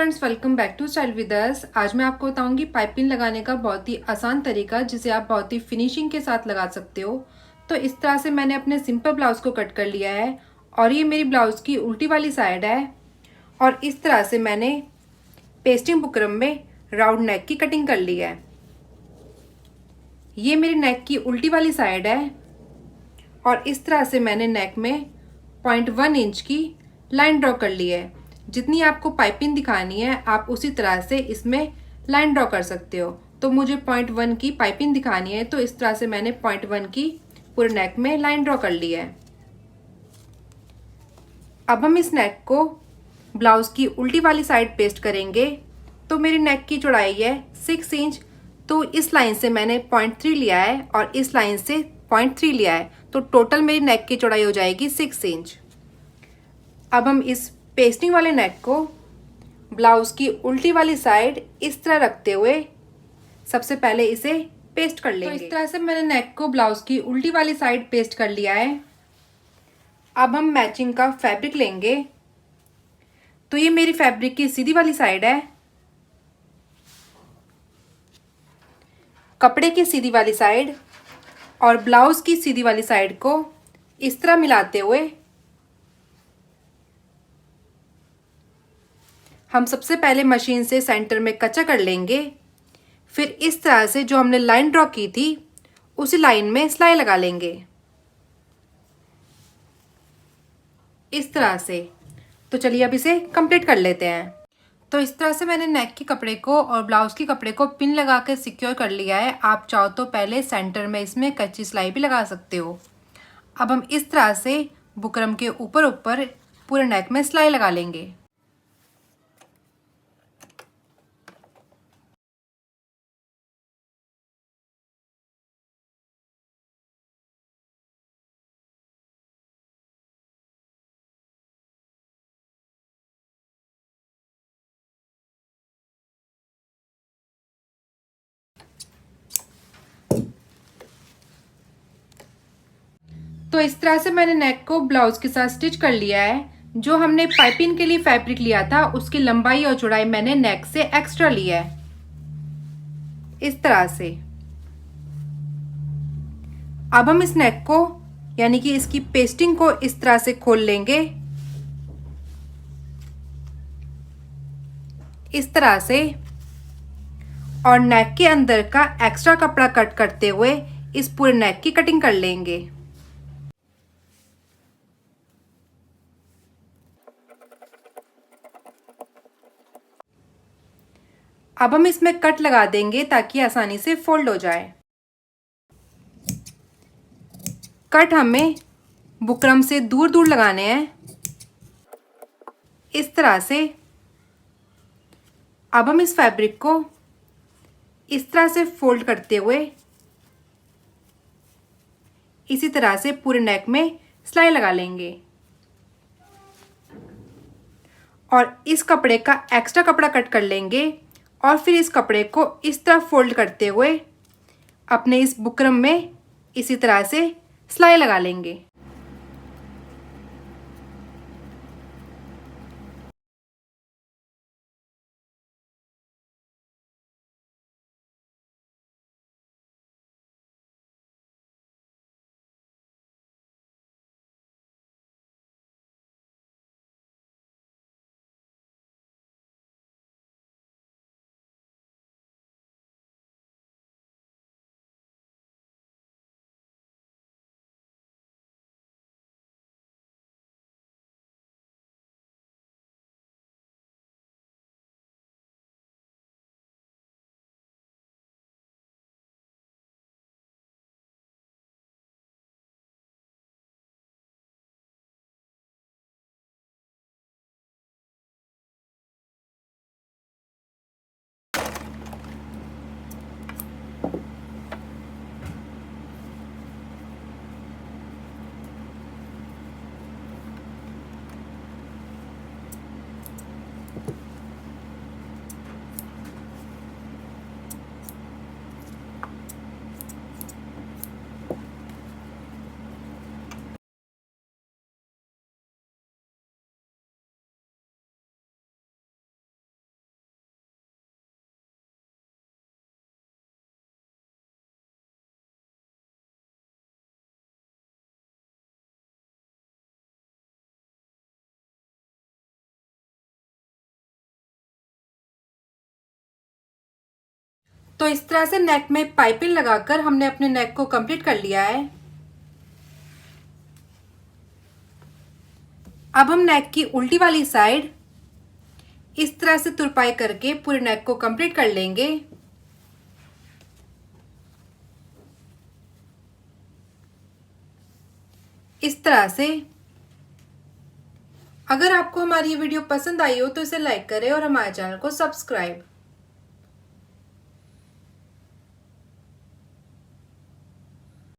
Friends, welcome back to style with us. आज मैं आपको बताऊंगी पाइपिंग लगाने का बहुत ही आसान तरीका जिसे आप बहुत ही फिनिशिंग के साथ लगा सकते हो। तो इस तरह से मैंने अपने सिंपल ब्लाउज को कट कर लिया है और ये मेरी ब्लाउज की उल्टी वाली साइड है। और इस तरह से मैंने पेस्टिंग बुकरम में राउंड नेक की कटिंग कर ली है। ये मेरी नेक की उल्टी वाली साइड है और इस तरह से मैंने नेक में 0.1 इंच की लाइन ड्रॉ कर ली है। जितनी आपको पाइपिंग दिखानी है आप उसी तरह से इसमें लाइन ड्रॉ कर सकते हो। तो मुझे 0.1 की पाइपिंग दिखानी है तो इस तरह से मैंने 0.1 की पूरे नेक में लाइन ड्रॉ कर ली है। अब हम इस नेक को ब्लाउज की उल्टी वाली साइड पेस्ट करेंगे। तो मेरी नेक की चौड़ाई है 6 इंच, तो इस लाइन से मैंने 0.3 लिया है और इस लाइन से 0.3 लिया है, तो टोटल मेरी नेक की चौड़ाई हो जाएगी 6 इंच। अब हम इस पेस्टिंग वाले नेक को ब्लाउज की उल्टी वाली साइड इस तरह रखते हुए सबसे पहले इसे पेस्ट कर लेंगे। तो इस तरह से मैंने नेक को ब्लाउज की उल्टी वाली साइड पेस्ट कर लिया है। अब हम मैचिंग का फैब्रिक लेंगे। तो ये मेरी फैब्रिक की सीधी वाली साइड है। कपड़े की सीधी वाली साइड और ब्लाउज की सीधी वाली साइड को इस तरह मिलाते हुए हम सबसे पहले मशीन से सेंटर में कच्चा कर लेंगे। फिर इस तरह से जो हमने लाइन ड्रॉ की थी उसी लाइन में सिलाई लगा लेंगे इस तरह से। तो चलिए अब इसे कंप्लीट कर लेते हैं। तो इस तरह से मैंने नेक के कपड़े को और ब्लाउज के कपड़े को पिन लगा के सिक्योर कर लिया है। आप चाहो तो पहले सेंटर में इसमें कच्ची सिलाई भी लगा सकते हो। अब हम इस तरह से बुकरम के ऊपर ऊपर पूरे नेक में सिलाई लगा लेंगे। तो इस तरह से मैंने नेक को ब्लाउज के साथ स्टिच कर लिया है। जो हमने पाइपिंग के लिए फैब्रिक लिया था उसकी लंबाई और चौड़ाई मैंने नेक से एक्स्ट्रा लिया है इस तरह से। अब हम इस नेक को यानी कि इसकी पेस्टिंग को इस तरह से खोल लेंगे इस तरह से और नेक के अंदर का एक्स्ट्रा कपड़ा कट करते हुए इस पूरे नेक की कटिंग कर लेंगे। अब हम इसमें कट लगा देंगे ताकि आसानी से फोल्ड हो जाए। कट हमें बुकरम से दूर दूर लगाने हैं इस तरह से। अब हम इस फैब्रिक को इस तरह से फोल्ड करते हुए इसी तरह से पूरे नेक में सिलाई लगा लेंगे और इस कपड़े का एक्स्ट्रा कपड़ा कट कर लेंगे और फिर इस कपड़े को इस तरह फोल्ड करते हुए अपने इस बुकरम में इसी तरह से सिलाई लगा लेंगे। तो इस तरह से नेक में पाइपिंग लगाकर हमने अपने नेक को कंप्लीट कर लिया है। अब हम नेक की उल्टी वाली साइड इस तरह से तुरपाई करके पूरे नेक को कंप्लीट कर लेंगे। इस तरह से। अगर आपको हमारी ये वीडियो पसंद आई हो तो इसे लाइक करें और हमारे चैनल को सब्सक्राइब